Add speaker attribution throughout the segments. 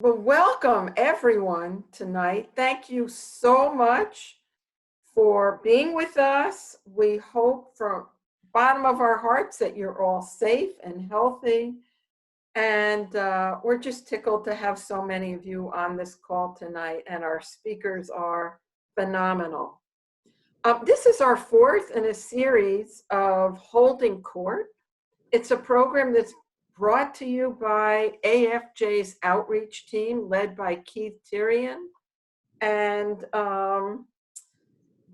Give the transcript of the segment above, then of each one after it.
Speaker 1: Well, welcome everyone tonight. Thank you so much for being with us. We hope from the bottom of our hearts that you're all safe and healthy. And we're just tickled to have so many of you on this call tonight, and our speakers are phenomenal. This is our fourth in a series of Holding Court. It's a program that's brought to you by AFJ's outreach team led by Keith Tyrion. And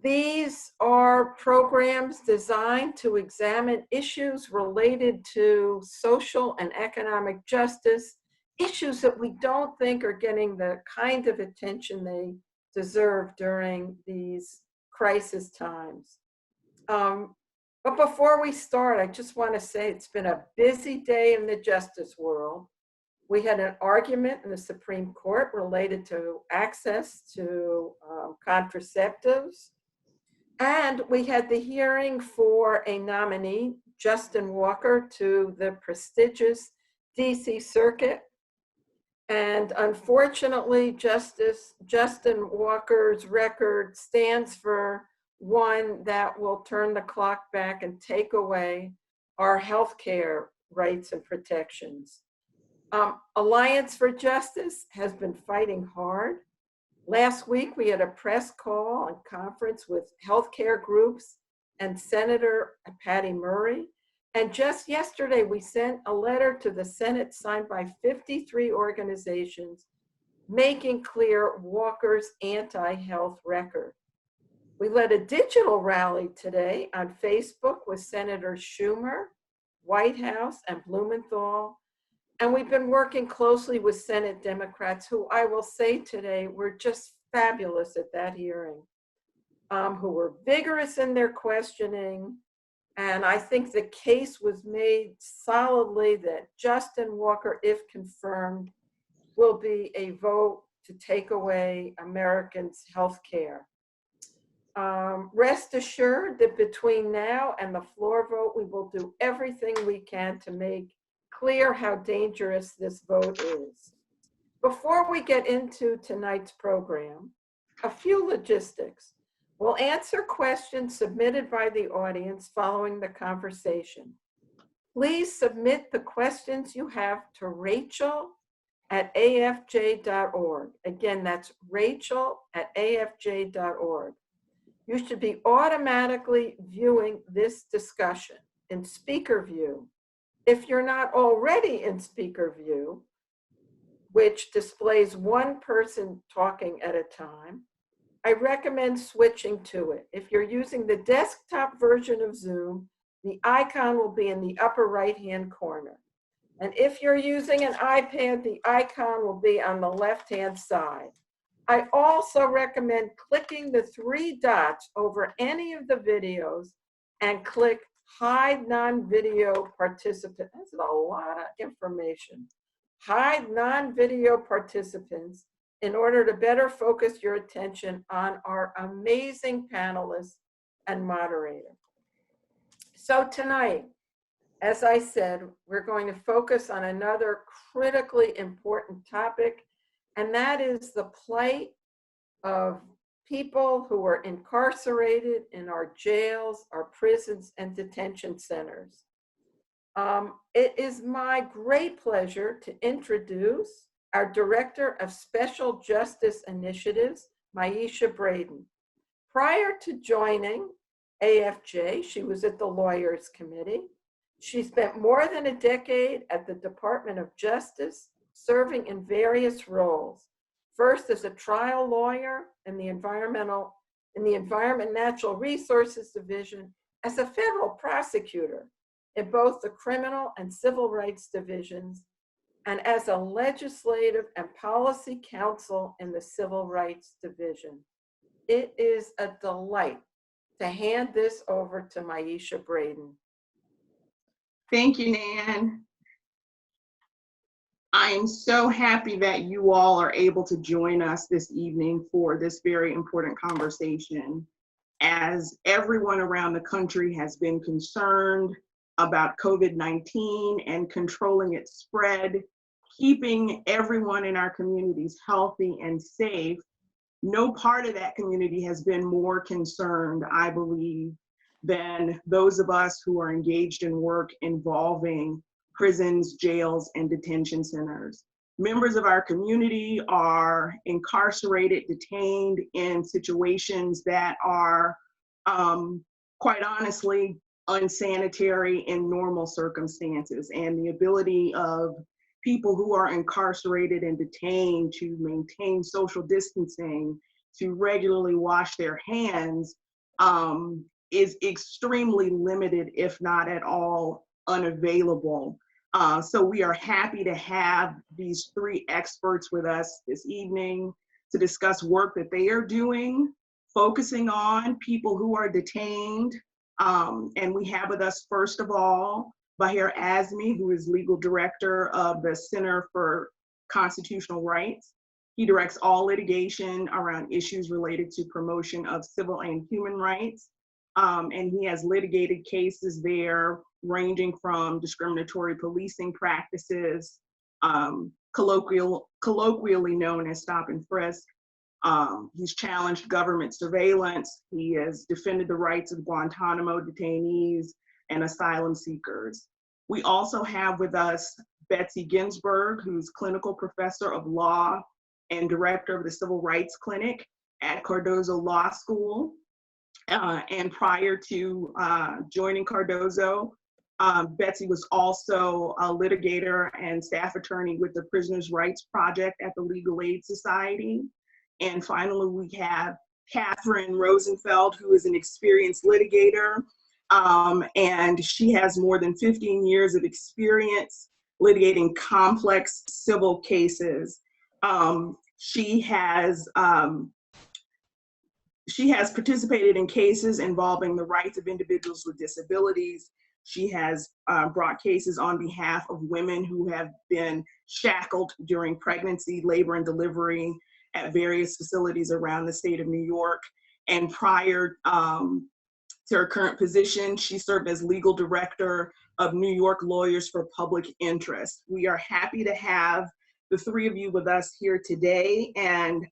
Speaker 1: these are programs designed to examine issues related to social and economic justice, issues that we don't think are getting the kind of attention they deserve during these crisis times. But before we start, I just want to say it's been a busy day in the justice world. We had an argument in the Supreme Court related to access to contraceptives. And we had the hearing for a nominee, Justin Walker, to the prestigious DC Circuit. And unfortunately, Justin Walker's record stands for one that will turn the clock back and take away our healthcare rights and protections. Alliance for Justice has been fighting hard. Last week, we had a press call and conference with healthcare groups and Senator Patty Murray. And just yesterday, we sent a letter to the Senate signed by 53 organizations, making clear Walker's anti-health record. We led a digital rally today on Facebook with Senator Schumer, White House, and Blumenthal. And we've been working closely with Senate Democrats, who I will say today were just fabulous at that hearing, who were vigorous in their questioning. And I think the case was made solidly that Justin Walker, if confirmed, will be a vote to take away Americans' health care. Rest assured that between now and the floor vote, we will do everything we can to make clear how dangerous this vote is. Before we get into tonight's program, a few logistics. We'll answer questions submitted by the audience following the conversation. Please submit the questions you have to rachel@afj.org. Again, that's rachel@afj.org. You should be automatically viewing this discussion in speaker view. If you're not already in speaker view, which displays one person talking at a time, I recommend switching to it. If you're using the desktop version of Zoom, the icon will be in the upper right-hand corner. And if you're using an iPad, the icon will be on the left-hand side. I also recommend clicking the three dots over any of the videos and click Hide non-video participant. That's a lot of information. Hide non-video participants in order to better focus your attention on our amazing panelists and moderator. So tonight, as I said, we're going to focus on another critically important topic, and that is the plight of people who are incarcerated in our jails, our prisons, and detention centers. It is my great pleasure to introduce our Director of Special Justice Initiatives, Myesha Braden. Prior to joining AFJ, she was at the Lawyers Committee. She spent more than a decade at the Department of Justice, serving in various roles. First as a trial lawyer in the Environment Natural Resources Division, as a federal prosecutor in both the criminal and civil rights divisions, and as a legislative and policy counsel in the civil rights division. It is a delight to hand this over to Myesha Braden.
Speaker 2: Thank you, Nan. I am so happy that you all are able to join us this evening for this very important conversation. As everyone around the country has been concerned about COVID-19 and controlling its spread, keeping everyone in our communities healthy and safe, no part of that community has been more concerned, I believe, than those of us who are engaged in work involving prisons, jails, and detention centers. Members of our community are incarcerated, detained in situations that are, quite honestly, unsanitary in normal circumstances. And the ability of people who are incarcerated and detained to maintain social distancing, to regularly wash their hands, is extremely limited, if not at all unavailable. So we are happy to have these three experts with us this evening to discuss work that they are doing, focusing on people who are detained. And we have with us, first of all, Baher Azmy, who is legal director of the Center for Constitutional Rights. He directs all litigation around issues related to promotion of civil and human rights. And he has litigated cases there ranging from discriminatory policing practices, colloquially known as stop and frisk. He's challenged government surveillance. He has defended the rights of Guantanamo detainees and asylum seekers. We also have with us Betsy Ginsberg, who's clinical professor of law and director of the Civil Rights Clinic at Cardozo Law School. And prior to joining Cardozo, Betsy was also a litigator and staff attorney with the Prisoners' Rights Project at the Legal Aid Society. And finally, we have Katherine Rosenfeld, who is an experienced litigator, and she has more than 15 years of experience litigating complex civil cases. She has participated in cases involving the rights of individuals with disabilities. She has brought cases on behalf of women who have been shackled during pregnancy, labor, and delivery at various facilities around the state of New York. And prior to her current position, she served as legal director of New York Lawyers for Public Interest. We are happy to have the three of you with us here today. And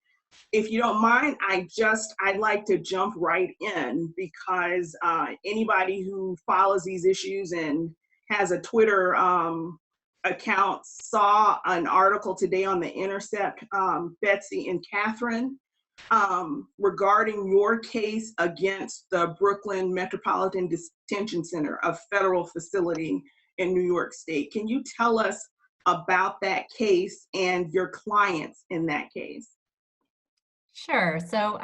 Speaker 2: if you don't mind, I'd like to jump right in, because anybody who follows these issues and has a Twitter account saw an article today on The Intercept, Betsy and Katherine, regarding your case against the Brooklyn Metropolitan Detention Center, a federal facility in New York State. Can you tell us about that case and your clients in that case?
Speaker 3: Sure. So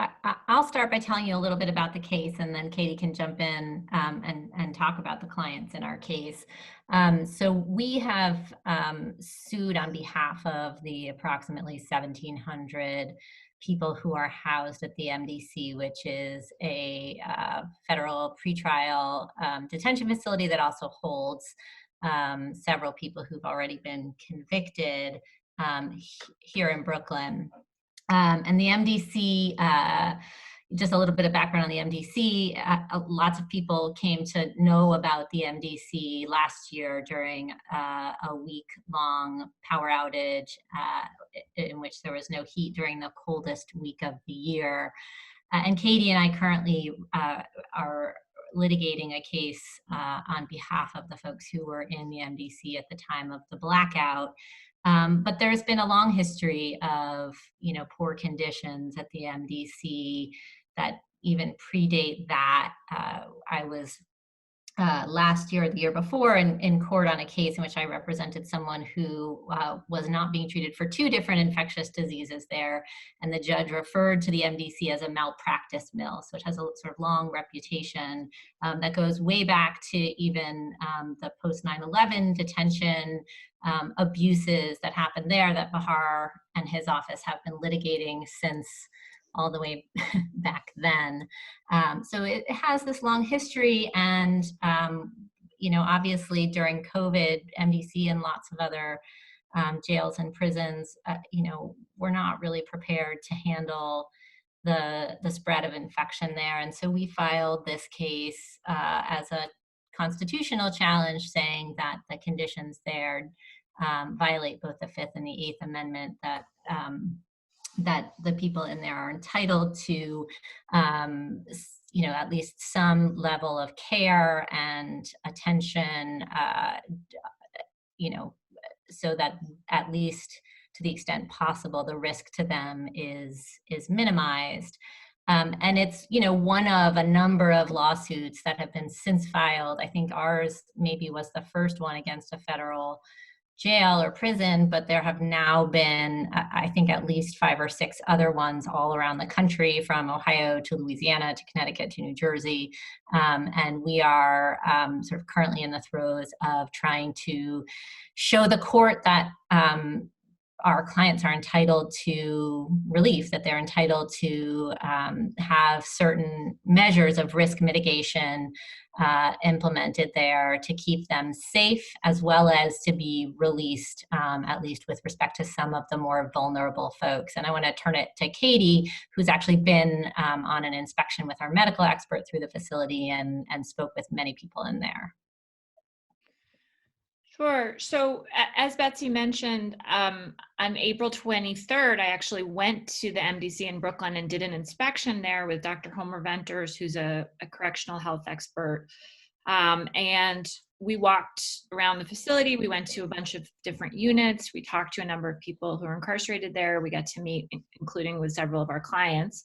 Speaker 3: I'll start by telling you a little bit about the case, and then Katie can jump in and talk about the clients in our case. So we have sued on behalf of the approximately 1,700 people who are housed at the MDC, which is a federal pretrial detention facility that also holds several people who've already been convicted here in Brooklyn. And the MDC, just a little bit of background on the MDC, lots of people came to know about the MDC last year during a week-long power outage in which there was no heat during the coldest week of the year. And Katie and I currently are litigating a case on behalf of the folks who were in the MDC at the time of the blackout. But there's been a long history of, poor conditions at the MDC that even predate that. I was last year or the year before in court on a case in which I represented someone who was not being treated for 2 different infectious diseases there. And the judge referred to the MDC as a malpractice mill. So it has a sort of long reputation that goes way back to even the post 9/11 detention abuses that happened there that Baher and his office have been litigating since all the way back then. So it has this long history, and obviously during COVID, MDC and lots of other jails and prisons, were not really prepared to handle the spread of infection there. And so we filed this case as a constitutional challenge, saying that the conditions there violate both the Fifth and the Eighth Amendment, that that the people in there are entitled to, at least some level of care and attention, so that at least to the extent possible, the risk to them is minimized. And it's, one of a number of lawsuits that have been since filed. I think ours maybe was the first one against a federal jail or prison, but there have now been, I think, at least 5 or 6 other ones all around the country, from Ohio to Louisiana to Connecticut to New Jersey. And we are sort of currently in the throes of trying to show the court that our clients are entitled to relief, that they're entitled to have certain measures of risk mitigation implemented there to keep them safe, as well as to be released, at least with respect to some of the more vulnerable folks. And I want to turn it to Katie, who's actually been on an inspection with our medical expert through the facility and spoke with many people in there.
Speaker 4: Sure. So as Betsy mentioned, on April 23rd, I actually went to the MDC in Brooklyn and did an inspection there with Dr. Homer Venters, who's a correctional health expert. And we walked around the facility. We went to a bunch of different units. We talked to a number of people who are incarcerated there. We got to meet, including with several of our clients.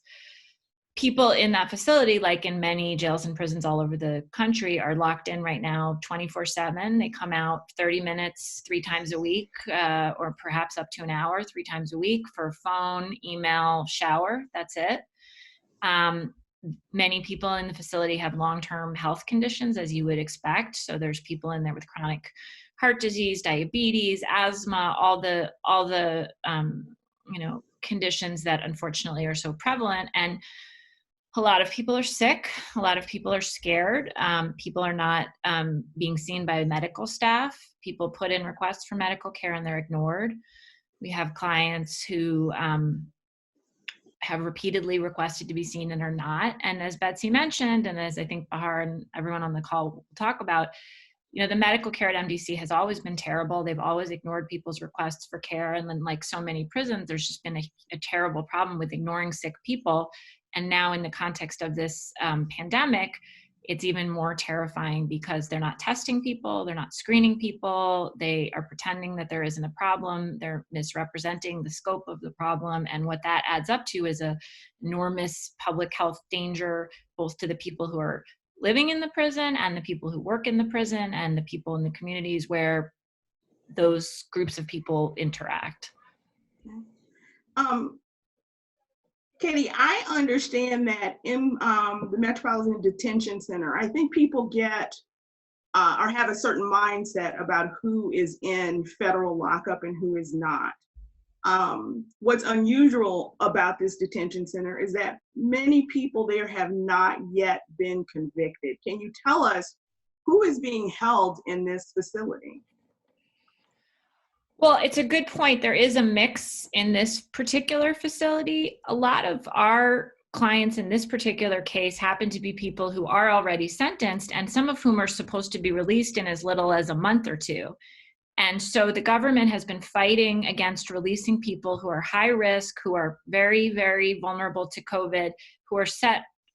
Speaker 4: People in that facility, like in many jails and prisons all over the country, are locked in right now 24/7. They come out 30 minutes 3 times a week, or perhaps up to an hour 3 times a week for phone, email, shower. That's it. Many people in the facility have long-term health conditions, as you would expect. So there's people in there with chronic heart disease, diabetes, asthma, all the conditions that unfortunately are so prevalent. And a lot of people are sick. A lot of people are scared. People are not being seen by medical staff. People put in requests for medical care and they're ignored. We have clients who have repeatedly requested to be seen and are not. And as Betsy mentioned, and as I think Baher and everyone on the call will talk about, the medical care at MDC has always been terrible. They've always ignored people's requests for care. And then, like so many prisons, there's just been a terrible problem with ignoring sick people. And now in the context of this pandemic, it's even more terrifying because they're not testing people, they're not screening people, they are pretending that there isn't a problem, they're misrepresenting the scope of the problem. And what that adds up to is an enormous public health danger, both to the people who are living in the prison and the people who work in the prison and the people in the communities where those groups of people interact.
Speaker 2: Katie, I understand that in the Metropolitan Detention Center, I think people get or have a certain mindset about who is in federal lockup and who is not. What's unusual about this detention center is that many people there have not yet been convicted. Can you tell us who is being held in this facility?
Speaker 4: Well, it's a good point. There is a mix in this particular facility. A lot of our clients in this particular case happen to be people who are already sentenced, and some of whom are supposed to be released in as little as a month or 2. And so the government has been fighting against releasing people who are high risk, who are very, very vulnerable to COVID, who are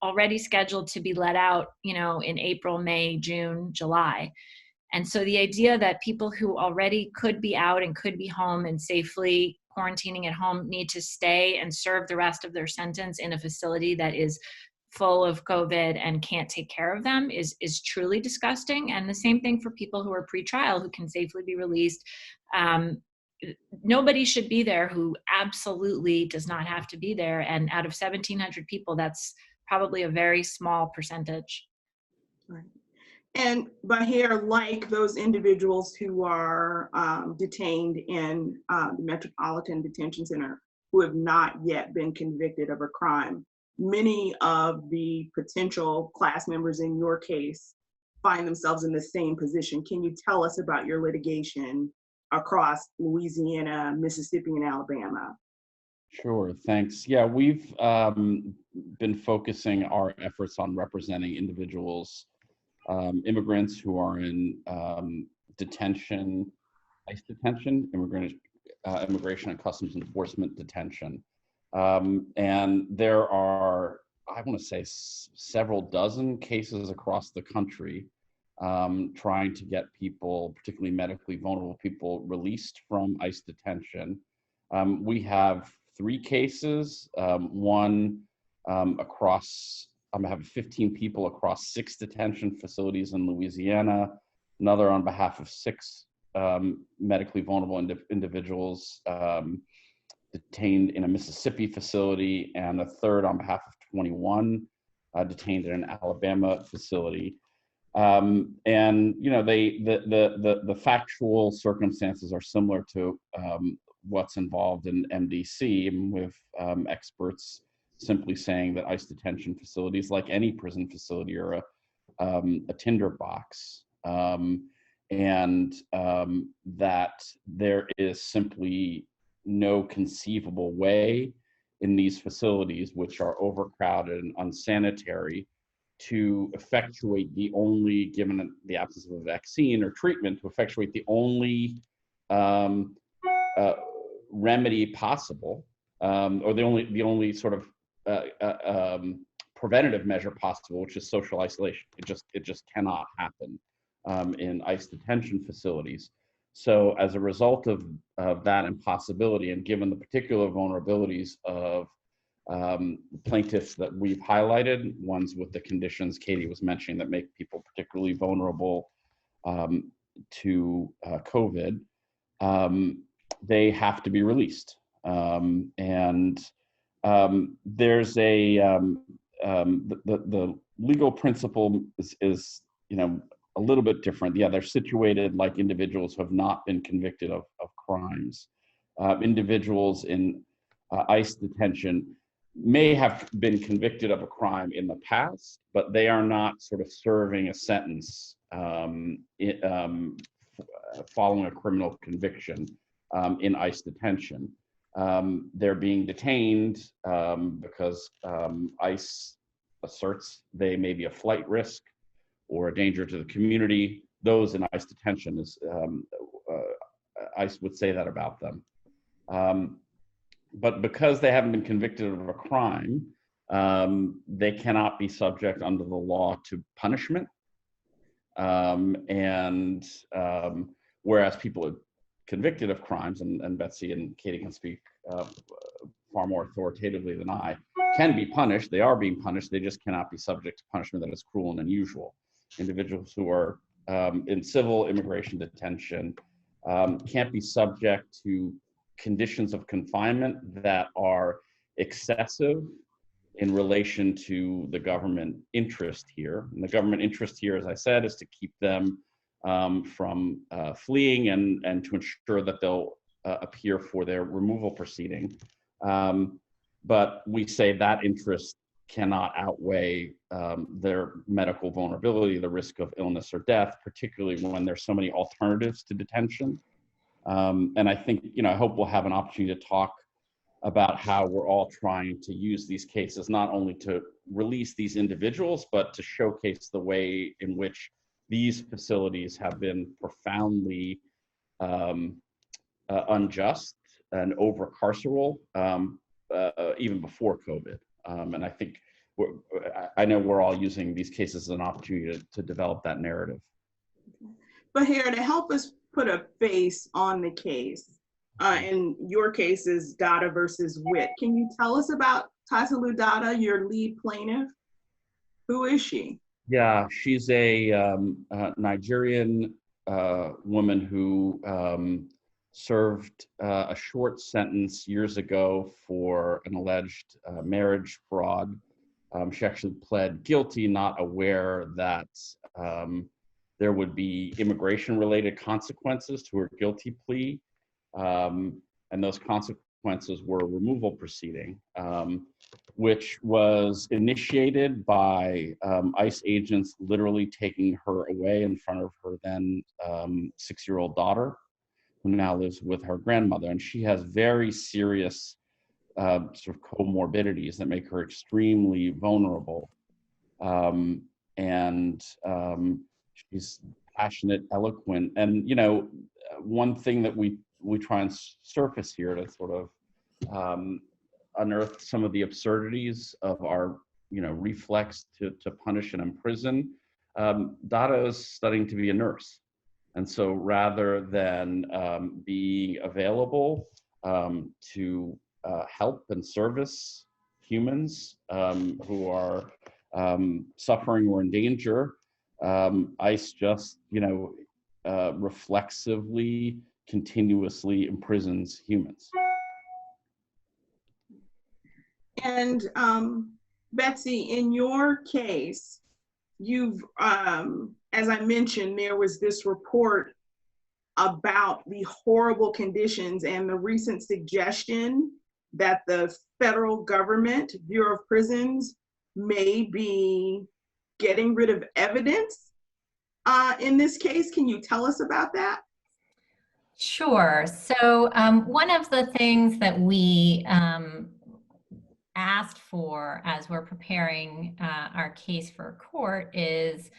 Speaker 4: already scheduled to be let out, in April, May, June, July. And so the idea that people who already could be out and could be home and safely quarantining at home need to stay and serve the rest of their sentence in a facility that is full of COVID and can't take care of them is truly disgusting. And the same thing for people who are pretrial who can safely be released. Nobody should be there who absolutely does not have to be there. And out of 1,700 people, that's probably a very small percentage.
Speaker 2: Right. And Baher, like those individuals who are detained in the Metropolitan Detention Center who have not yet been convicted of a crime, many of the potential class members in your case find themselves in the same position. Can you tell us about your litigation across Louisiana, Mississippi, and Alabama?
Speaker 5: Sure, thanks. Yeah, we've been focusing our efforts on representing individuals, immigrants who are in detention ICE detention, Immigration and Customs Enforcement detention. And there are, I want to say, several dozen cases across the country trying to get people, particularly medically vulnerable people, released from ICE detention. We have 3 cases, one across, I have 15 people across 6 detention facilities in Louisiana, another on behalf of 6 medically vulnerable individuals detained in a Mississippi facility, and a third on behalf of 21 detained in an Alabama facility. And you know, the factual circumstances are similar to what's involved in MDC, with experts simply saying that ICE detention facilities, like any prison facility, are a tinderbox, and that there is simply no conceivable way in these facilities, which are overcrowded and unsanitary, to effectuate the only, given the absence of a vaccine or treatment, to effectuate the only remedy possible, or the only sort of preventative measure possible, which is social isolation. It just cannot happen in ICE detention facilities. So as a result of that impossibility, and given the particular vulnerabilities of plaintiffs that we've highlighted, ones with the conditions Katie was mentioning that make people particularly vulnerable to COVID, they have to be released. And there's the legal principle is you know, a little bit different. Yeah, they're situated like individuals who have not been convicted of crimes. Individuals in ICE detention may have been convicted of a crime in the past, but they are not sort of serving a sentence following a criminal conviction in ICE detention. They're being detained because ICE asserts they may be a flight risk or a danger to the community. Those in ICE detention, ICE would say that about them. But because they haven't been convicted of a crime, they cannot be subject under the law to punishment. Whereas people convicted of crimes, and Betsy and Katie can speak far more authoritatively than I, can be punished. They are being punished. They just cannot be subject to punishment that is cruel and unusual. Individuals who are in civil immigration detention can't be subject to conditions of confinement that are excessive in relation to the government interest here. And the government interest here, as I said, is to keep them from fleeing and to ensure that they'll appear for their removal proceeding. But we say that interest cannot outweigh their medical vulnerability, the risk of illness or death, particularly when there's so many alternatives to detention. And I think, you know, I hope we'll have an opportunity to talk about how we're all trying to use these cases, not only to release these individuals, but to showcase the way in which these facilities have been profoundly unjust and over-carceral, even before COVID. And I think, I know we're all using these cases as an opportunity to develop that narrative.
Speaker 2: But here, to help us put a face on the case, in your case is Dada versus Witt. Can you tell us about Tasalu Dada, your lead plaintiff? Who is she?
Speaker 5: Yeah, she's a Nigerian woman who served a short sentence years ago for an alleged marriage fraud. She actually pled guilty, not aware that there would be immigration-related consequences to her guilty plea. And those consequences were a removal proceeding, which was initiated by ICE agents literally taking her away in front of her then 6-year-old daughter, who now lives with her grandmother. And she has very serious sort of comorbidities that make her extremely vulnerable. She's passionate, eloquent. And, you know, one thing that we try and surface here to sort of unearth some of the absurdities of our, you know, reflex to punish and imprison. Dada is studying to be a nurse. And so rather than being available to help and service humans who are suffering or in danger, ICE just, you know, reflexively, continuously imprisons humans.
Speaker 2: And Betsy, in your case, you've, as I mentioned, there was this report about the horrible conditions and the recent suggestion that the federal government, Bureau of Prisons, may be getting rid of evidence in this case. Can you tell us about that?
Speaker 3: Sure. So one of the things that we asked for as we're preparing our case for court is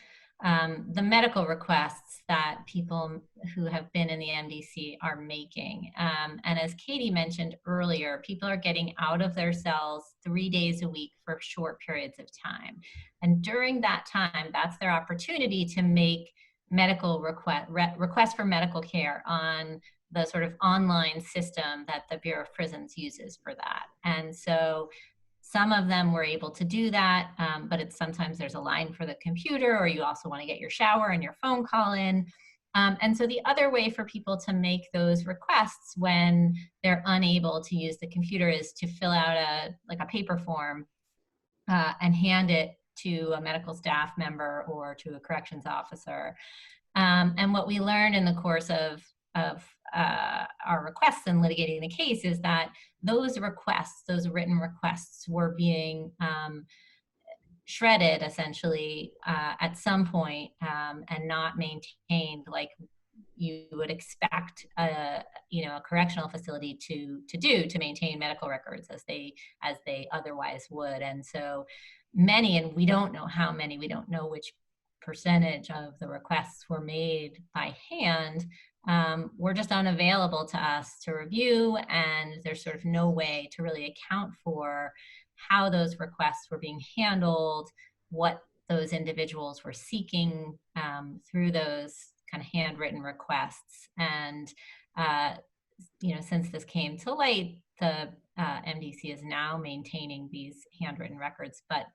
Speaker 3: the medical requests that people who have been in the MDC are making. And as Katie mentioned earlier, people are getting out of their cells 3 days a week for short periods of time. And during that time, that's their opportunity to make medical requests for medical care on the sort of online system that the Bureau of Prisons uses for that. And so some of them were able to do that, but it's sometimes there's a line for the computer, or you also want to get your shower and your phone call in. And so the other way for people to make those requests when they're unable to use the computer is to fill out a paper form and hand it to a medical staff member or to a corrections officer. And what we learned in the course of our requests in litigating the case is that those requests, those written requests, were being shredded essentially at some point and not maintained like you would expect a correctional facility to do to maintain medical records as they otherwise would. And so many, and we don't know how many, we don't know which percentage of the requests were made by hand, were just unavailable to us to review, and there's sort of no way to really account for how those requests were being handled, what those individuals were seeking through those kind of handwritten requests. And since this came to light, the MDC is now maintaining these handwritten records, but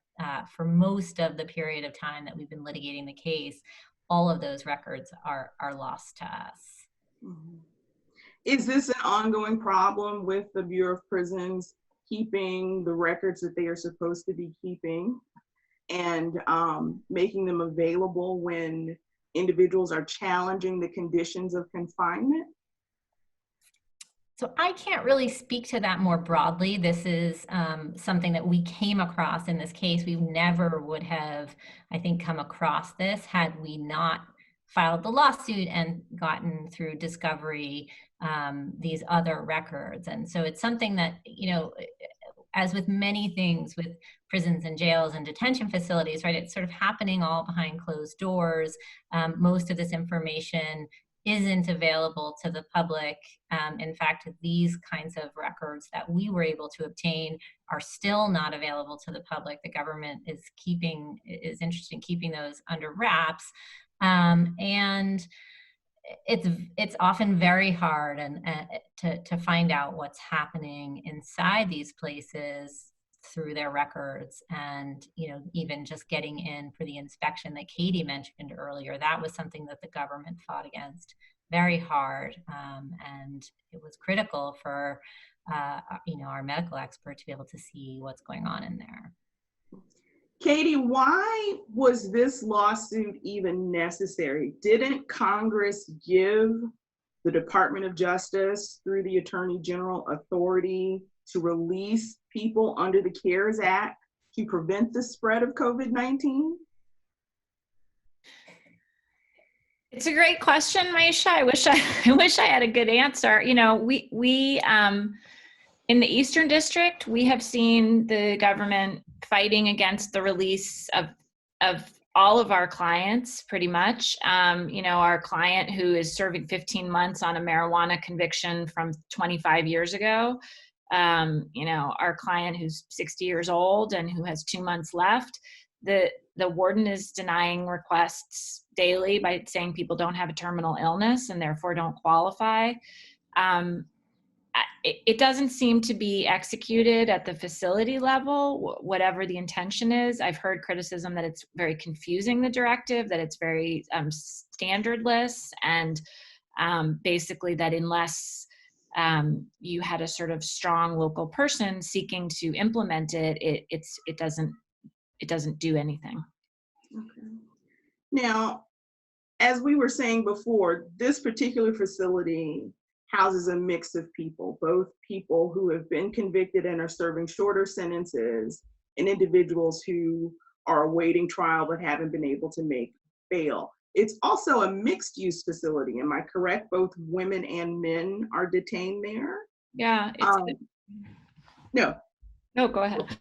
Speaker 3: for most of the period of time that we've been litigating the case, all of those records are lost to us.
Speaker 2: Mm-hmm. Is this an ongoing problem with the Bureau of Prisons keeping the records that they are supposed to be keeping and making them available when individuals are challenging the conditions of confinement?
Speaker 3: So I can't really speak to that more broadly. This is something that we came across in this case. We never would have, I think, come across this had we not filed the lawsuit and gotten through discovery these other records. And so it's something that, as with many things with prisons and jails and detention facilities, right, it's sort of happening all behind closed doors. Most of this information isn't available to the public. In fact, these kinds of records that we were able to obtain are still not available to the public. The government is interested in keeping those under wraps. And it's often very hard to find out what's happening inside these places through their records. And even just getting in for the inspection that Katie mentioned earlier, that was something that the government fought against very hard, and it was critical for our medical expert to be able to see what's going on in there.
Speaker 2: Katie, why was this lawsuit even necessary? Didn't Congress give the Department of Justice, through the Attorney General, authority to release people under the CARES Act to prevent the spread of COVID-19?
Speaker 4: It's a great question, Myesha. I wish I had a good answer. We in the Eastern District, we have seen the government fighting against the release of all of our clients, pretty much. Our client who is serving 15 months on a marijuana conviction from 25 years ago, our client who's 60 years old and who has 2 months left, the warden is denying requests daily by saying people don't have a terminal illness and therefore don't qualify. It doesn't seem to be executed at the facility level, whatever the intention is. I've heard criticism that it's very confusing, the directive, that it's very standardless, and basically that unless you had a sort of strong local person seeking to implement it, it doesn't do anything.
Speaker 2: Okay. Now, as we were saying before, this particular facility houses a mix of people, both people who have been convicted and are serving shorter sentences, and individuals who are awaiting trial but haven't been able to make bail. It's also a mixed use facility, am I correct? Both women and men are detained there?
Speaker 4: Yeah.
Speaker 2: No,
Speaker 4: go ahead.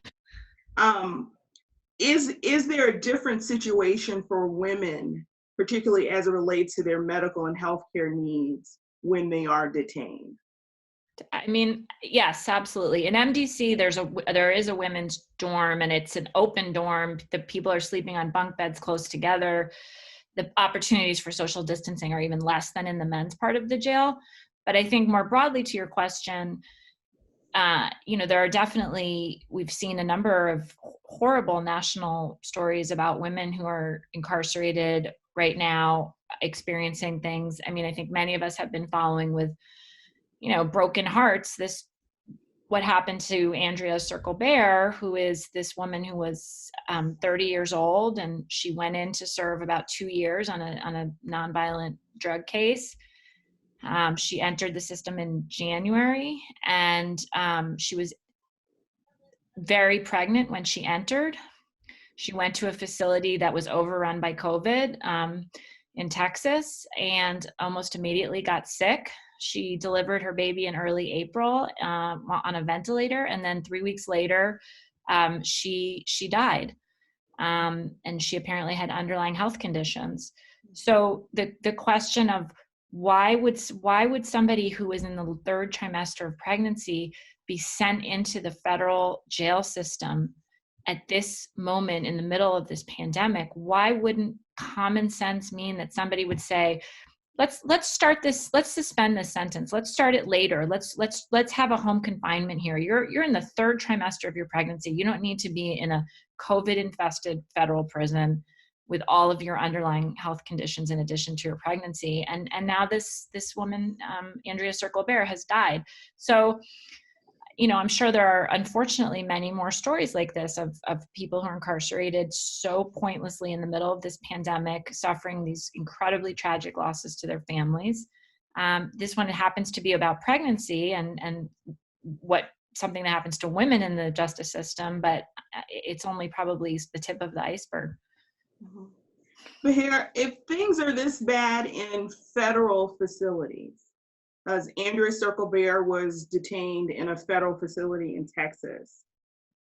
Speaker 2: Is there a different situation for women, particularly as it relates to their medical and healthcare needs when they are detained?
Speaker 4: I mean, yes, absolutely. In MDC, there is a women's dorm, and it's an open dorm. The people are sleeping on bunk beds close together. The opportunities for social distancing are even less than in the men's part of the jail. But I think more broadly to your question, there are definitely, we've seen a number of horrible national stories about women who are incarcerated right now, experiencing things. I mean, I think many of us have been following with, broken hearts, what happened to Andrea Circle-Bear, who is this woman who was 30 years old, and she went in to serve about 2 years on a nonviolent drug case. She entered the system in January, and she was very pregnant when she entered. She went to a facility that was overrun by COVID in Texas, and almost immediately got sick. She delivered her baby in early April on a ventilator, and then 3 weeks later, she died. And she apparently had underlying health conditions. So the question of why would somebody who is in the third trimester of pregnancy be sent into the federal jail system at this moment in the middle of this pandemic? Why wouldn't common sense mean that somebody would say, let's start this, let's suspend this sentence, let's start it later, let's have a home confinement here. You're in the third trimester of your pregnancy. You don't need to be in a COVID infested federal prison with all of your underlying health conditions in addition to your pregnancy. And now this woman, Andrea Circle-Bear, has died. So, I'm sure there are unfortunately many more stories like this of people who are incarcerated so pointlessly in the middle of this pandemic, suffering these incredibly tragic losses to their families. This one happens to be about pregnancy and something that happens to women in the justice system, but it's only probably the tip of the iceberg.
Speaker 2: Mm-hmm. Baher, if things are this bad in federal facilities, as Andrea Circle-Bear was detained in a federal facility in Texas.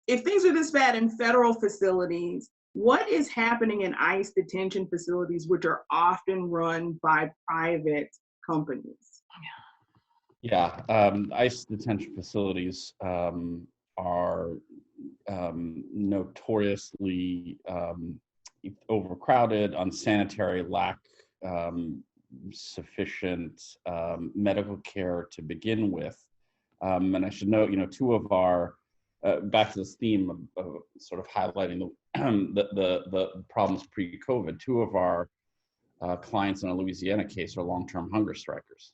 Speaker 2: If things are this bad in federal facilities, what is happening in ICE detention facilities, which are often run by private companies?
Speaker 5: Yeah, ICE detention facilities are notoriously overcrowded, unsanitary, lack sufficient medical care to begin with. And I should note, two of our, back to this theme of sort of highlighting the problems pre-COVID, two of our clients in a Louisiana case are long-term hunger strikers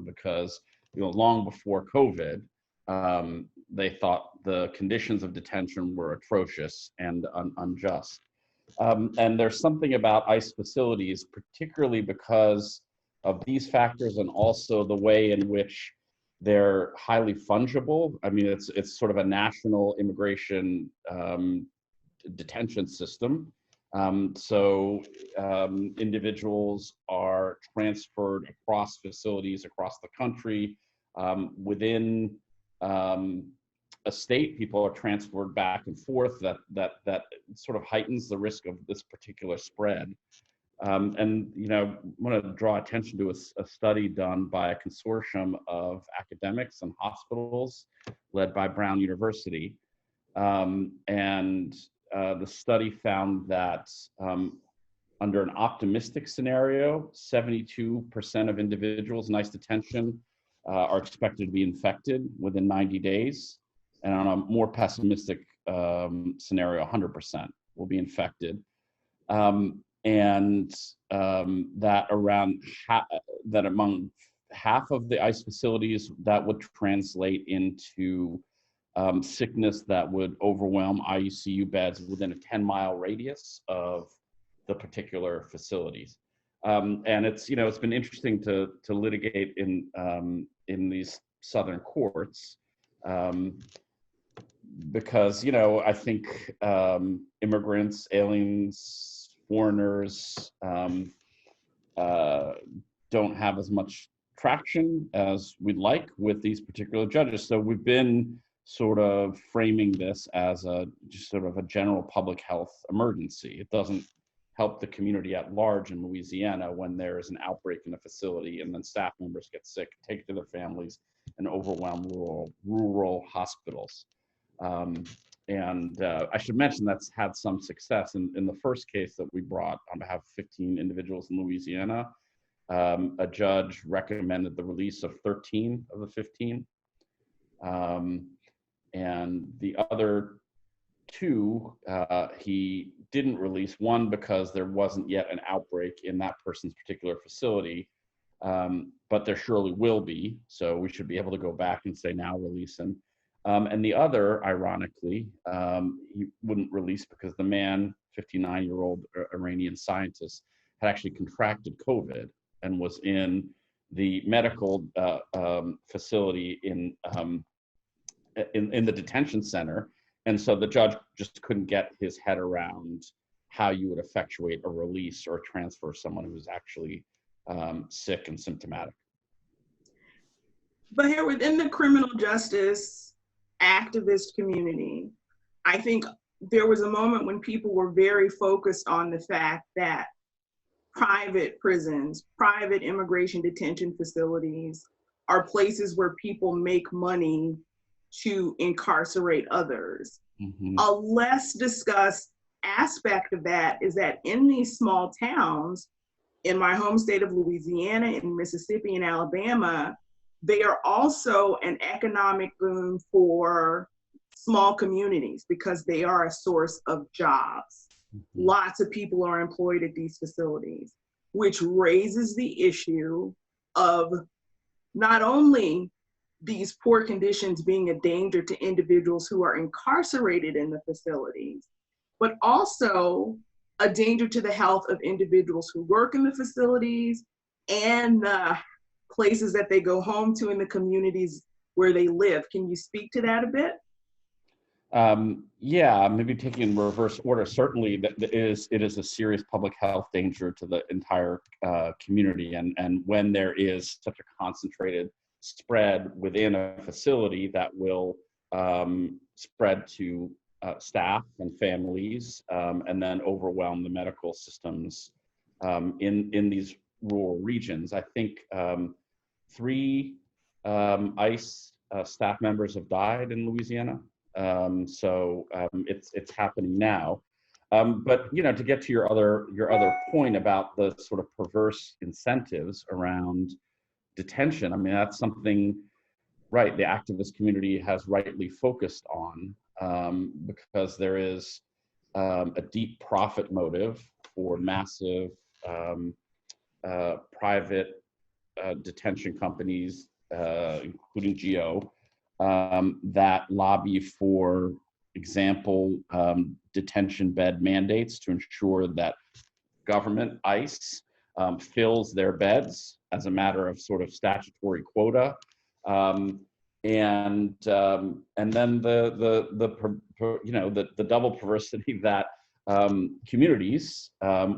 Speaker 5: because, long before COVID, they thought the conditions of detention were atrocious and unjust. And there's something about ICE facilities, particularly because of these factors and also the way in which they're highly fungible. I mean, it's sort of a national immigration detention system. So individuals are transferred across facilities across the country within state, people are transferred back and forth. That sort of heightens the risk of this particular spread. And I want to draw attention to a study done by a consortium of academics and hospitals led by Brown University. The study found that under an optimistic scenario, 72% of individuals in ICE detention are expected to be infected within 90 days. And on a more pessimistic scenario, 100% will be infected. That among half of the ICE facilities, that would translate into sickness that would overwhelm ICU beds within a 10-mile radius of the particular facilities. And it's been interesting to litigate in these southern courts because I think immigrants, aliens, foreigners don't have as much traction as we'd like with these particular judges. So we've been sort of framing this as just sort of a general public health emergency. It doesn't help the community at large in Louisiana when there is an outbreak in a facility and then staff members get sick, take it to their families, and overwhelm rural hospitals. I should mention that's had some success. In the first case that we brought on behalf of 15 individuals in Louisiana, a judge recommended the release of 13 of the 15. And the other two, he didn't release, one because there wasn't yet an outbreak in that person's particular facility, but there surely will be. So we should be able to go back and say, now release him. And the other, ironically, he wouldn't release because the man, 59-year-old Iranian scientist, had actually contracted COVID and was in the medical facility in the detention center. And so the judge just couldn't get his head around how you would effectuate a release or transfer someone who's actually sick and symptomatic.
Speaker 2: But here within the criminal justice activist community, I think there was a moment when people were very focused on the fact that private prisons, private immigration detention facilities are places where people make money to incarcerate others.
Speaker 5: Mm-hmm.
Speaker 2: A less discussed aspect of that is that in these small towns, in my home state of Louisiana, in Mississippi, and Alabama, they are also an economic boom for small communities because they are a source of jobs. Mm-hmm. Lots of people are employed at these facilities, which raises the issue of not only these poor conditions being a danger to individuals who are incarcerated in the facilities, but also a danger to the health of individuals who work in the facilities and the places that they go home to in the communities where they live. Can you speak to that a bit?
Speaker 5: Yeah, maybe taking in reverse order. Certainly, it is a serious public health danger to the entire community. And when there is such a concentrated spread within a facility, that will spread to staff and families, and then overwhelm the medical systems in these rural regions. I think 3 ICE staff members have died in Louisiana. So it's happening now. But to get to your other point about the sort of perverse incentives around detention, I mean, that's something, right, the activist community has rightly focused on, because there is a deep profit motive for massive private detention companies, including GEO, that lobby for example, detention bed mandates to ensure that government, ICE, fills their beds as a matter of sort of statutory quota. And then the double perversity that communities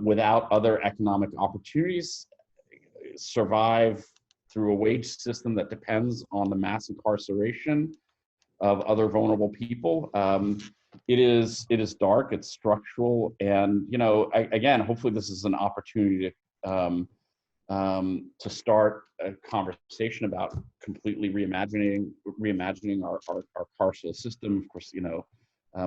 Speaker 5: without other economic opportunities survive through a wage system that depends on the mass incarceration other vulnerable people. It is dark, it's structural, and again, hopefully this is an opportunity to start a conversation about completely reimagining our carceral system. Of course,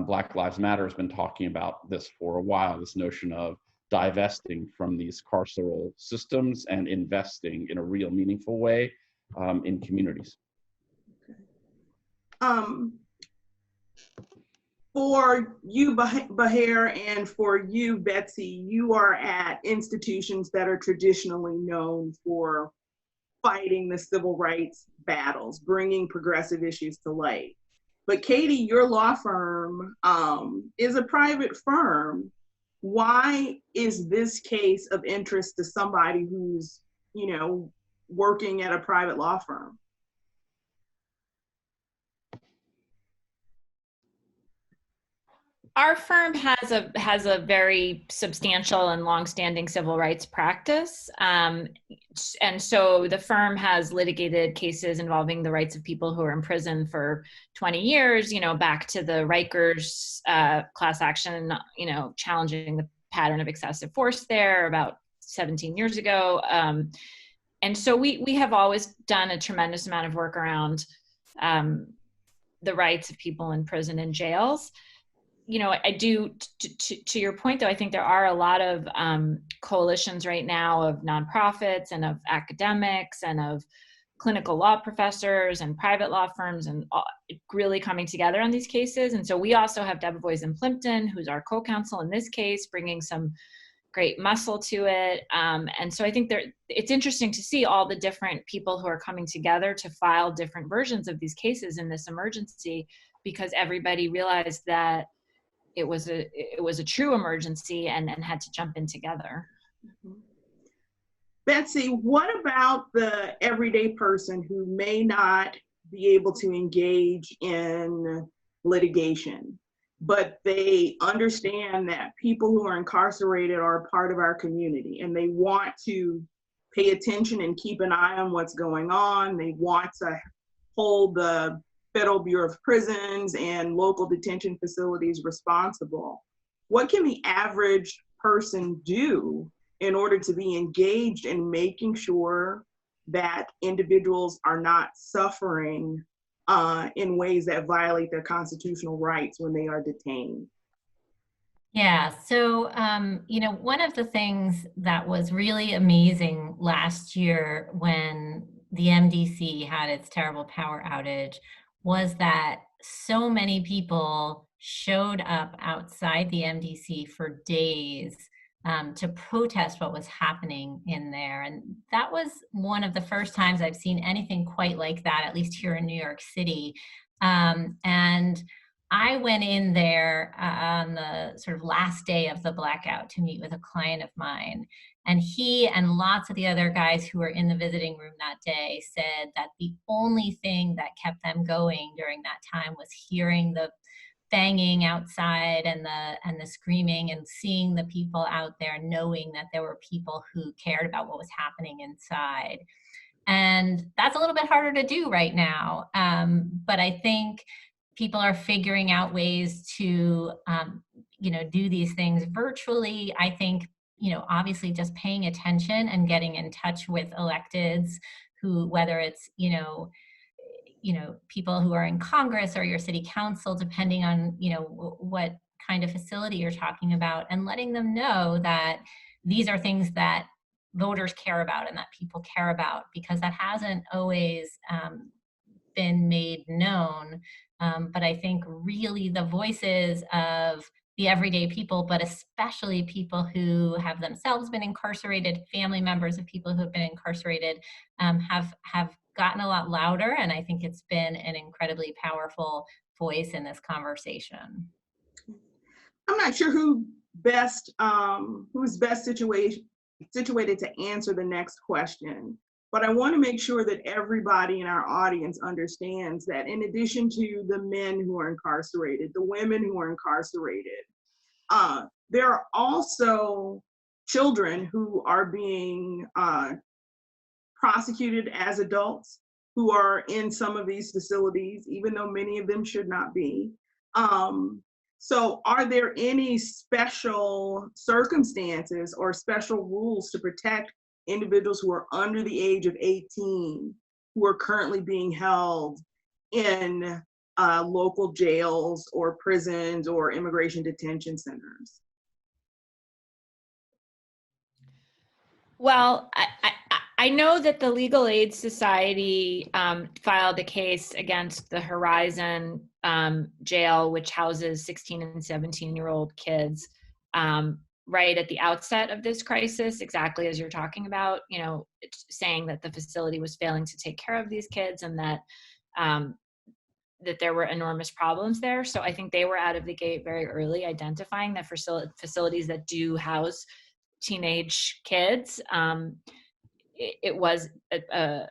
Speaker 5: Black Lives Matter has been talking about this for a while, this notion of divesting from these carceral systems and investing in a real meaningful way in communities.
Speaker 2: For you, Baher, and for you, Betsy, you are at institutions that are traditionally known for fighting the civil rights battles, bringing progressive issues to light. But Katie, your law firm is a private firm. Why is this case of interest to somebody who's, working at a private law firm?
Speaker 4: Our firm has a very substantial and longstanding civil rights practice, and so the firm has litigated cases involving the rights of people who are in prison for 20 years. Back to the Rikers class action, challenging the pattern of excessive force there about 17 years ago, and so we have always done a tremendous amount of work around the rights of people in prison and jails. I do, to your point, though, I think there are a lot of coalitions right now of nonprofits and of academics and of clinical law professors and private law firms and really coming together on these cases. And so we also have Debevoise and Plimpton, who's our co-counsel in this case, bringing some great muscle to it. And so I think it's interesting to see all the different people who are coming together to file different versions of these cases in this emergency, because everybody realized that it was a true emergency and had to jump in together.
Speaker 2: Betsy, what about the everyday person who may not be able to engage in litigation, but they understand that people who are incarcerated are a part of our community and they want to pay attention and keep an eye on what's going on? They want to hold the Federal Bureau of Prisons and local detention facilities responsible. What can the average person do in order to be engaged in making sure that individuals are not suffering in ways that violate their constitutional rights when they are detained?
Speaker 3: Yeah, so, one of the things that was really amazing last year when the MDC had its terrible power outage was that so many people showed up outside the MDC for days to protest what was happening in there. And that was one of the first times I've seen anything quite like that, at least here in New York City. And I went in there on the sort of last day of the blackout to meet with a client of mine. And he and lots of the other guys who were in the visiting room that day said that the only thing that kept them going during that time was hearing the banging outside and the screaming and seeing the people out there, knowing that there were people who cared about what was happening inside. And that's a little bit harder to do right now. But I think people are figuring out ways to, do these things virtually. I think, obviously just paying attention and getting in touch with electeds who, whether it's, people who are in Congress or your city council, depending on, what kind of facility you're talking about, and letting them know that these are things that voters care about and that people care about, because that hasn't always been made known. But I think really the voices of the everyday people, but especially people who have themselves been incarcerated, family members of people who have been incarcerated, have gotten a lot louder. And I think it's been an incredibly powerful voice in this conversation.
Speaker 2: I'm not sure who's best situated to answer the next question, but I want to make sure that everybody in our audience understands that in addition to the men who are incarcerated, the women who are incarcerated, there are also children who are being prosecuted as adults who are in some of these facilities, even though many of them should not be. So are there any special circumstances or special rules to protect individuals who are under the age of 18 who are currently being held in local jails or prisons or immigration detention centers?
Speaker 4: Well, I know that the Legal Aid Society filed a case against the Horizon jail, which houses 16 and 17-year-old kids, right at the outset of this crisis, exactly as you're talking about, you know, saying that the facility was failing to take care of these kids and that that there were enormous problems there. So I think they were out of the gate very early, identifying that facilities that do house teenage kids, it was a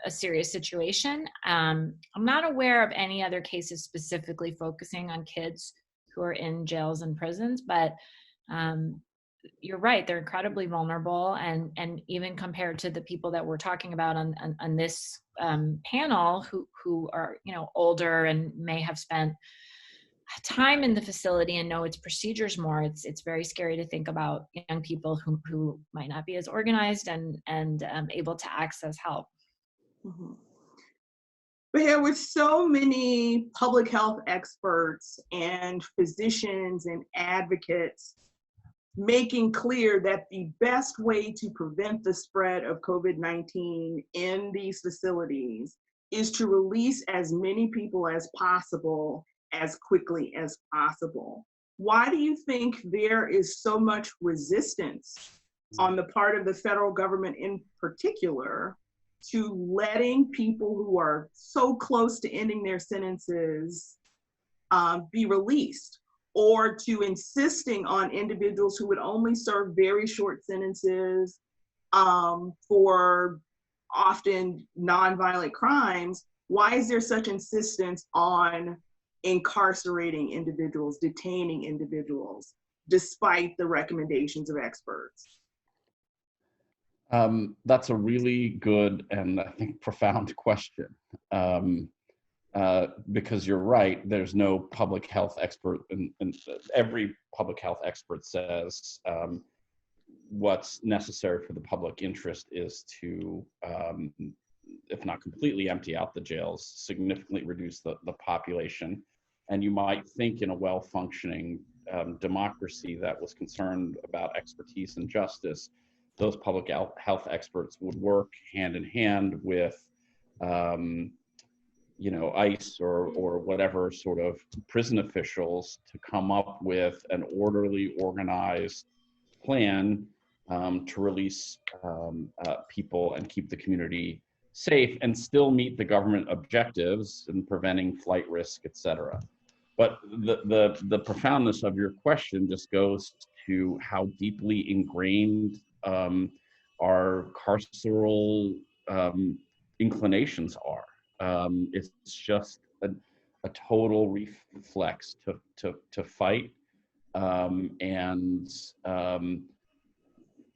Speaker 4: serious situation. I'm not aware of any other cases specifically focusing on kids who are in jails and prisons, but you're right, they're incredibly vulnerable, and even compared to the people that we're talking about on this panel who are, you know, older and may have spent time in the facility and know its procedures more, it's very scary to think about young people who might not be as organized and able to access help.
Speaker 2: Mm-hmm. But yeah, with so many public health experts and physicians and advocates making clear that the best way to prevent the spread of COVID-19 in these facilities is to release as many people as possible as quickly as possible. Why do you think there is so much resistance on the part of the federal government in particular to letting people who are so close to ending their sentences be released, or to insisting on individuals who would only serve very short sentences for often nonviolent crimes? Why is there such insistence on incarcerating individuals, detaining individuals, despite the recommendations of experts?
Speaker 5: That's a really good and I think profound question. Because you're right, there's no public health expert, and every public health expert says what's necessary for the public interest is to, if not completely empty out the jails, significantly reduce the population. And you might think in a well-functioning democracy that was concerned about expertise and justice, those public health experts would work hand in hand with you know, ICE or whatever sort of prison officials to come up with an orderly, organized plan to release people and keep the community safe and still meet the government objectives in preventing flight risk, et cetera. But the profoundness of your question just goes to how deeply ingrained our carceral inclinations are. It's just a total reflex to fight and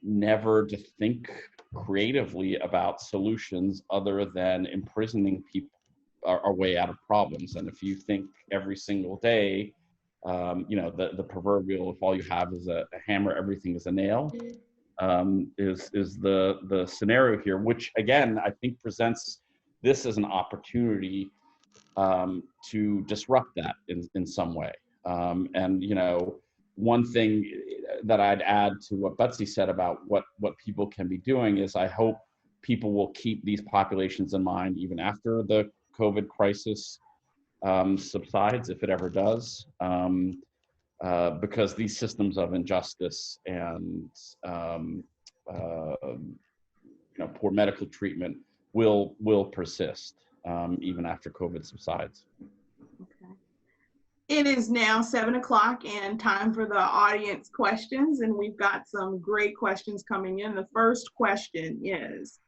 Speaker 5: never to think creatively about solutions other than imprisoning people our way out of problems. And if you think every single day, you know, the proverbial, if all you have is a hammer, everything is a nail, is the scenario here, which again, I think presents this as an opportunity to disrupt that in some way. And, you know, one thing that I'd add to what Betsy said about what people can be doing is I hope people will keep these populations in mind even after the COVID crisis subsides, if it ever does, because these systems of injustice and you know, poor medical treatment will persist even after COVID subsides.
Speaker 2: Okay. It is now 7 o'clock and time for the audience questions, and we've got some great questions coming in. The first question is,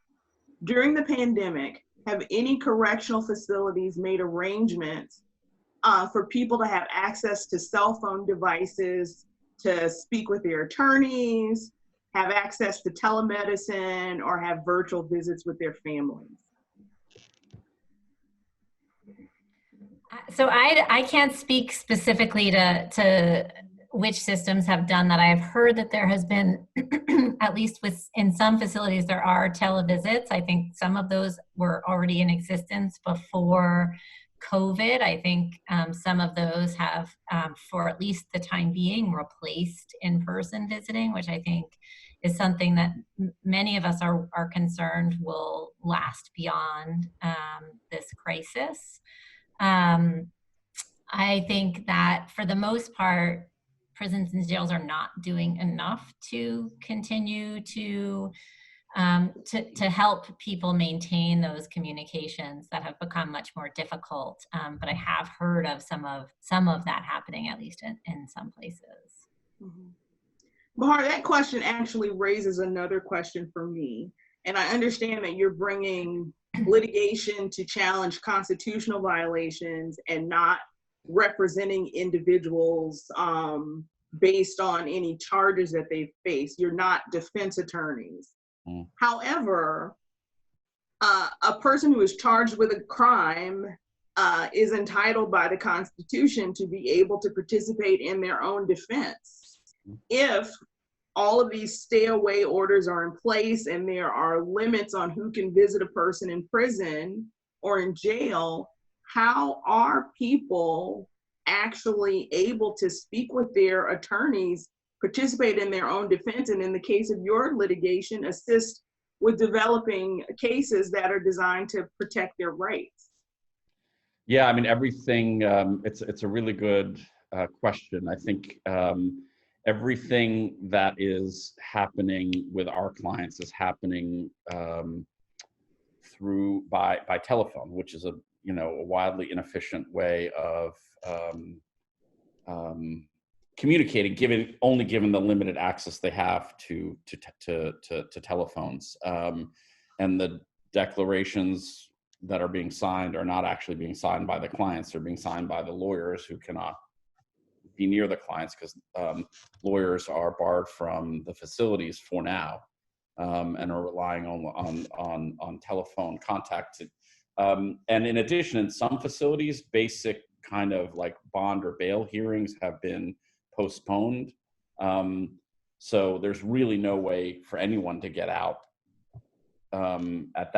Speaker 2: during the pandemic, have any correctional facilities made arrangements for people to have access to cell phone devices to speak with their attorneys, have access to telemedicine, or have virtual visits with their families?
Speaker 3: So I can't speak specifically to which systems have done that. I have heard that there has been, at least in some facilities, there are televisits. I think some of those were already in existence before COVID. I think some of those have, for at least the time being, replaced in-person visiting, which I think is something that many of us are concerned will last beyond this crisis. I think that for the most part, prisons and jails are not doing enough to continue to help people maintain those communications that have become much more difficult. But I have heard of some of that happening, at least in some places.
Speaker 2: Mhm. Bahar, that question actually raises another question for me. And I understand that you're bringing litigation to challenge constitutional violations and not representing individuals based on any charges that they face. You're not defense attorneys. However, a person who is charged with a crime is entitled by the Constitution to be able to participate in their own defense. If all of these stay away orders are in place and there are limits on who can visit a person in prison or in jail, how are people actually able to speak with their attorneys, participate in their own defense, and in the case of your litigation, assist with developing cases that are designed to protect their rights?
Speaker 5: Yeah, I mean, everything, it's a really good question. I think everything that is happening with our clients is happening by telephone, which is a wildly inefficient way of communicating, given the limited access they have to telephones, and the declarations that are being signed are not actually being signed by the clients. They're being signed by the lawyers who cannot be near the clients because lawyers are barred from the facilities for now, and are relying on telephone contact. And in addition, in some facilities, basic kind of like bond or bail hearings have been postponed. So there's really no way for anyone to get out at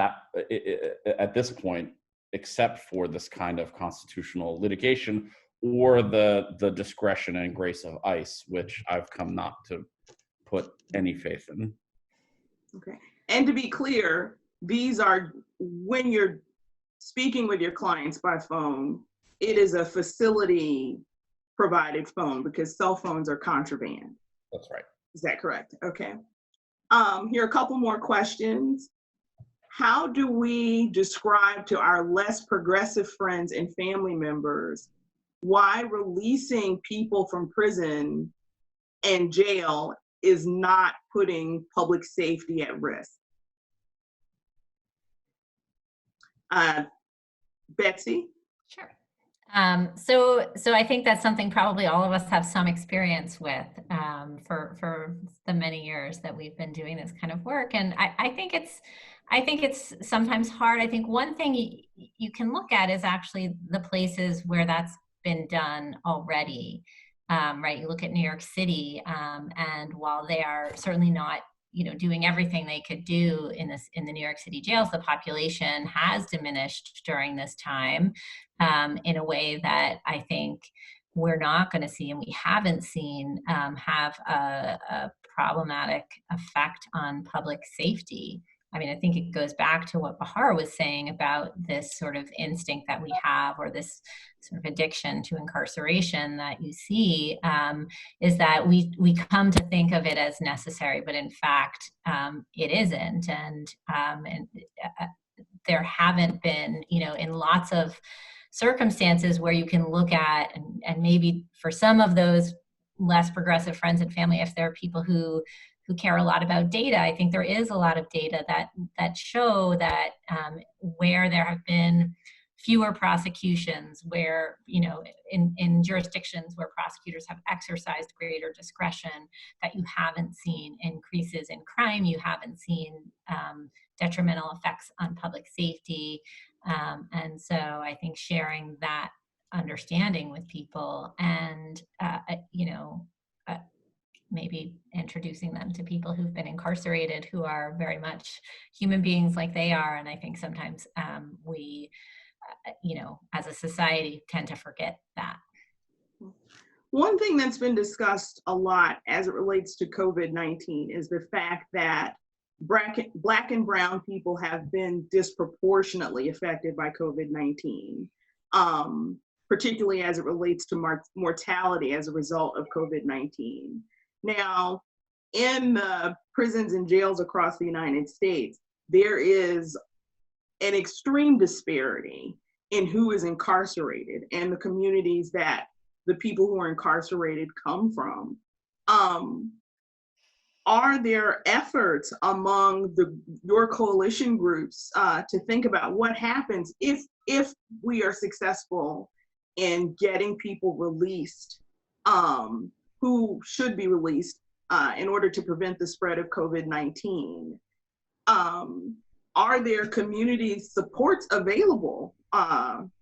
Speaker 5: this point, except for this kind of constitutional litigation or the discretion and grace of ICE, which I've come not to put any faith in.
Speaker 2: Okay. And to be clear, these are, when you're speaking with your clients by phone, it is a facility provided phone because cell phones are contraband.
Speaker 5: That's right.
Speaker 2: Is that correct? Okay. Here are a couple more questions. How do we describe to our less progressive friends and family members why releasing people from prison and jail is not putting public safety at risk? Betsy?
Speaker 3: Sure. So I think that's something probably all of us have some experience with for the many years that we've been doing this kind of work. And I think it's sometimes hard. I think one thing you can look at is actually the places where that's been done already, right? You look at New York City, and while they are certainly not doing everything they could do in the New York City jails, the population has diminished during this time in a way that I think we're not going to see, and we haven't seen have a problematic effect on public safety. I mean, I think it goes back to what Bahar was saying about this sort of instinct that we have, or this sort of addiction to incarceration that you see, is that we come to think of it as necessary, but in fact, it isn't. And there haven't been, in lots of circumstances where you can look at, and maybe for some of those less progressive friends and family, if there are people who care a lot about data, I think there is a lot of data that show that where there have been fewer prosecutions, where in jurisdictions where prosecutors have exercised greater discretion, that you haven't seen increases in crime, you haven't seen detrimental effects on public safety, and so I think sharing that understanding with people, and maybe introducing them to people who've been incarcerated, who are very much human beings like they are. And I think sometimes we, as a society, tend to forget that.
Speaker 2: One thing that's been discussed a lot as it relates to COVID-19 is the fact that Black and brown people have been disproportionately affected by COVID-19, particularly as it relates to mortality as a result of COVID-19. Now, in the prisons and jails across the United States, there is an extreme disparity in who is incarcerated and the communities that the people who are incarcerated come from. Are there efforts among your coalition groups to think about what happens if we are successful in getting people released who should be released in order to prevent the spread of COVID-19? Are there community supports available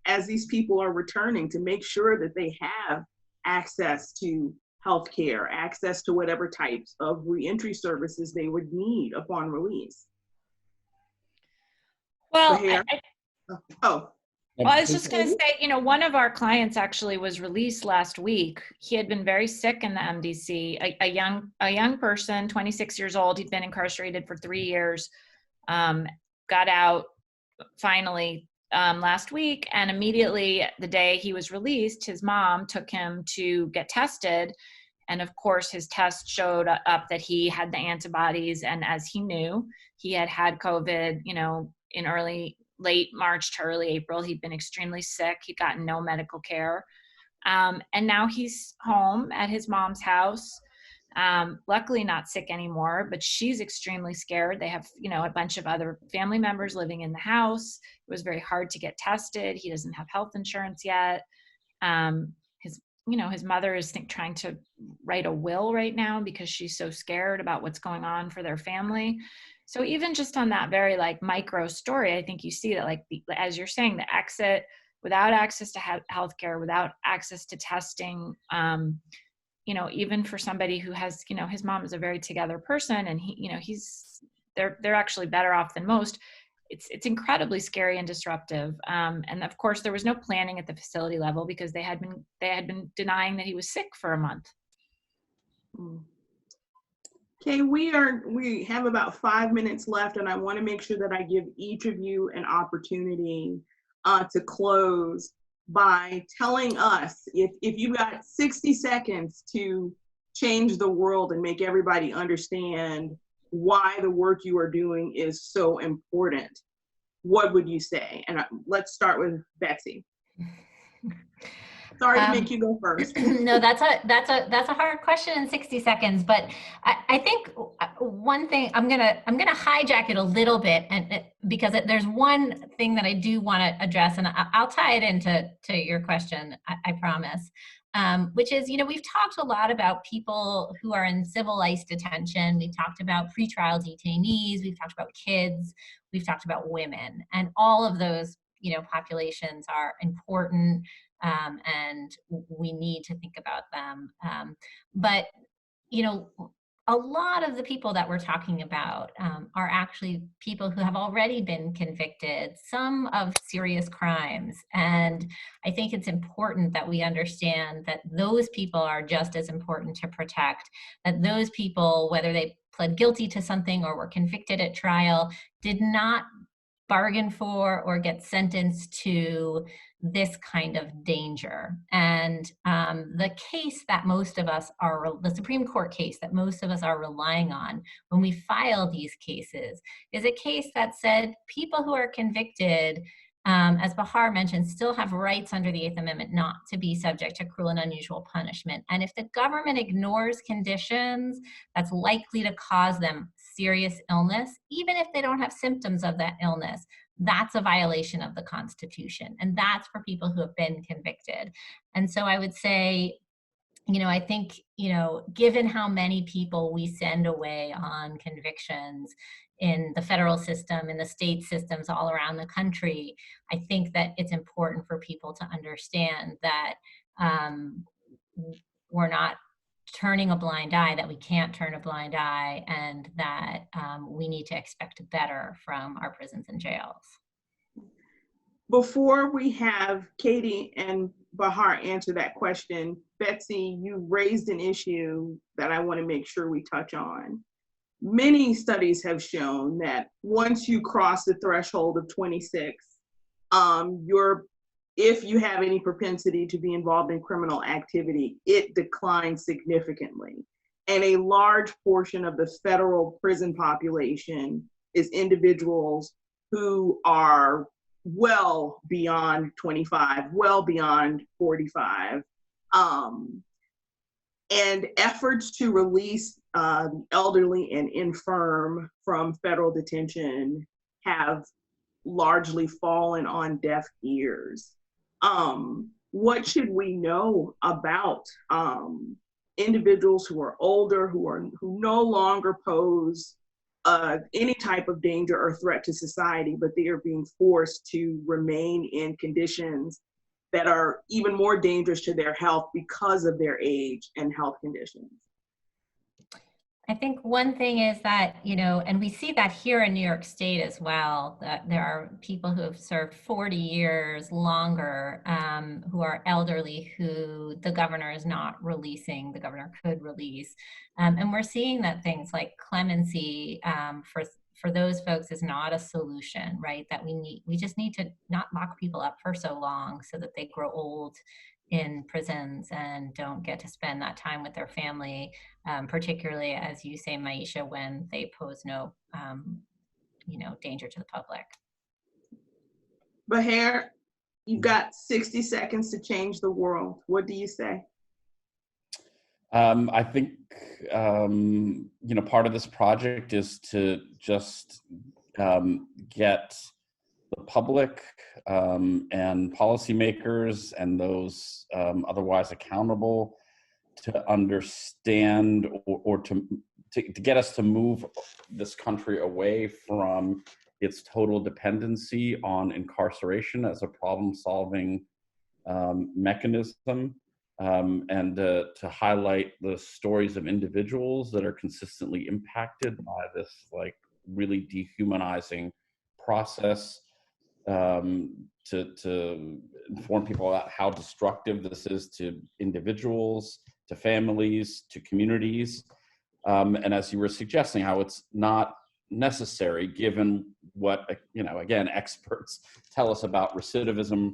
Speaker 2: as these people are returning to make sure that they have access to healthcare, access to whatever types of reentry services they would need upon release?
Speaker 4: Well, I was just going to say, one of our clients actually was released last week. He had been very sick in the MDC, a young person, 26 years old. He'd been incarcerated for 3 years, got out finally last week, and immediately the day he was released, his mom took him to get tested. And of course, his test showed up that he had the antibodies. And as he knew, he had had COVID, in late March to early April. He'd been extremely sick. He'd gotten no medical care. And now he's home at his mom's house. Luckily not sick anymore, but she's extremely scared. They have, a bunch of other family members living in the house. It was very hard to get tested. He doesn't have health insurance yet. His mother is trying to write a will right now because she's so scared about what's going on for their family. So even just on that very micro story, I think you see that as you're saying, the exit without access to healthcare, without access to testing, even for somebody who has, his mom is a very together person, and they're actually better off than most. It's incredibly scary and disruptive. And of course, there was no planning at the facility level because they had been denying that he was sick for a month.
Speaker 2: Okay, we have about 5 minutes left, and I want to make sure that I give each of you an opportunity to close by telling us if you got 60 seconds to change the world and make everybody understand why the work you are doing is so important, what would you say? And let's start with Betsy. Sorry to make you go first.
Speaker 3: No, that's a hard question in 60 seconds. But I think one thing I'm gonna hijack it a little bit, and because there's one thing that I do want to address, and I'll tie it into your question. I promise. Which is, we've talked a lot about people who are in civil ICE detention. We've talked about pretrial detainees. We've talked about kids. We've talked about women, and all of those, populations are important. And we need to think about them. But, a lot of the people that we're talking about are actually people who have already been convicted, some of serious crimes. And I think it's important that we understand that those people are just as important to protect, that those people, whether they pled guilty to something or were convicted at trial, did not bargain for or get sentenced to this kind of danger. And the case that most of us the Supreme Court case that most of us are relying on when we file these cases is a case that said people who are convicted, as Baher mentioned, still have rights under the 8th Amendment not to be subject to cruel and unusual punishment. And if the government ignores conditions that's likely to cause them serious illness, even if they don't have symptoms of that illness, that's a violation of the Constitution. And that's for people who have been convicted. And so I would say, I think, given how many people we send away on convictions in the federal system, in the state systems all around the country, I think that it's important for people to understand that we're not turning a blind eye, that we can't turn a blind eye, and that we need to expect better from our prisons and jails.
Speaker 2: Before we have Katie and Baher answer that question, Betsy, you raised an issue that I want to make sure we touch on. Many studies have shown that once you cross the threshold of 26, if you have any propensity to be involved in criminal activity, it declines significantly. And a large portion of the federal prison population is individuals who are well beyond 25, well beyond 45. And efforts to release elderly and infirm from federal detention have largely fallen on deaf ears. What should we know about individuals who are older, who no longer pose any type of danger or threat to society, but they are being forced to remain in conditions that are even more dangerous to their health because of their age and health conditions?
Speaker 3: I think one thing is that, and we see that here in New York State as well, that there are people who have served 40 years longer, who are elderly, who the governor is not releasing, the governor could release. And we're seeing that things like clemency for those folks is not a solution, right? That we just need to not lock people up for so long so that they grow old in prisons and don't get to spend that time with their family, particularly, as you say, Myesha, when they pose no, danger to the public.
Speaker 2: Baher, you've got 60 seconds to change the world. What do you say?
Speaker 5: I think, part of this project is to just get the public and policymakers and those otherwise accountable to understand or to get us to move this country away from its total dependency on incarceration as a problem-solving mechanism, and to highlight the stories of individuals that are consistently impacted by this really dehumanizing process, to inform people about how destructive this is to individuals, to families, to communities. And as you were suggesting, how it's not necessary given what, again, experts tell us about recidivism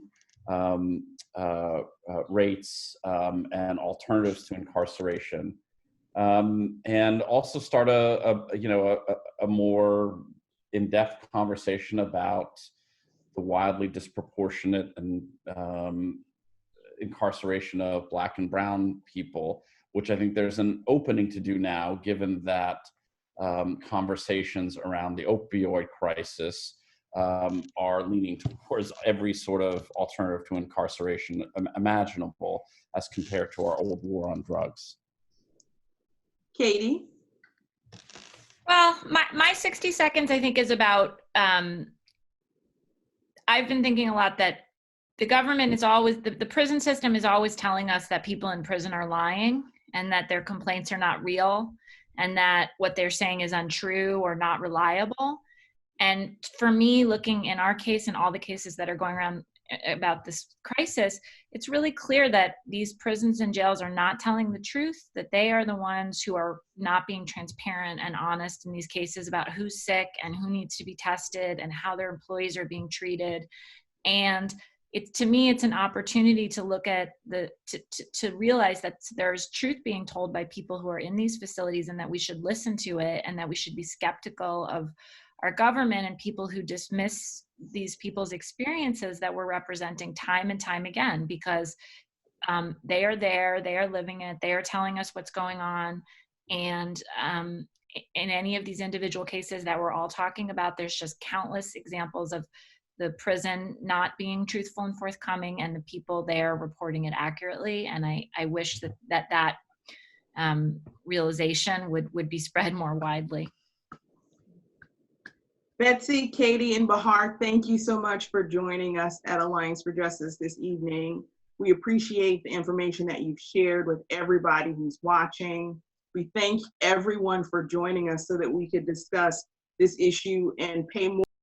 Speaker 5: rates and alternatives to incarceration. And also start a more in-depth conversation about the wildly disproportionate and incarceration of Black and Brown people, which I think there's an opening to do now, given that conversations around the opioid crisis are leaning towards every sort of alternative to incarceration imaginable as compared to our old war on drugs.
Speaker 2: Katie?
Speaker 4: Well, my 60 seconds, I think, is about, I've been thinking a lot that the government is always, the prison system is always telling us that people in prison are lying and that their complaints are not real and that what they're saying is untrue or not reliable. And for me, looking in our case and all the cases that are going around about this crisis, it's really clear that these prisons and jails are not telling the truth, that they are the ones who are not being transparent and honest in these cases about who's sick and who needs to be tested and how their employees are being treated. And to me, it's an opportunity to look at to realize that there's truth being told by people who are in these facilities and that we should listen to it and that we should be skeptical of our government and people who dismiss these people's experiences that we're representing time and time again, because they are there, they are living it, they are telling us what's going on. And in any of these individual cases that we're all talking about, there's just countless examples of the prison not being truthful and forthcoming, and the people there reporting it accurately. And I wish that realization would be spread more widely.
Speaker 2: Betsy, Katie, and Baher, thank you so much for joining us at Alliance for Justice this evening. We appreciate the information that you've shared with everybody who's watching. We thank everyone for joining us so that we could discuss this issue and pay more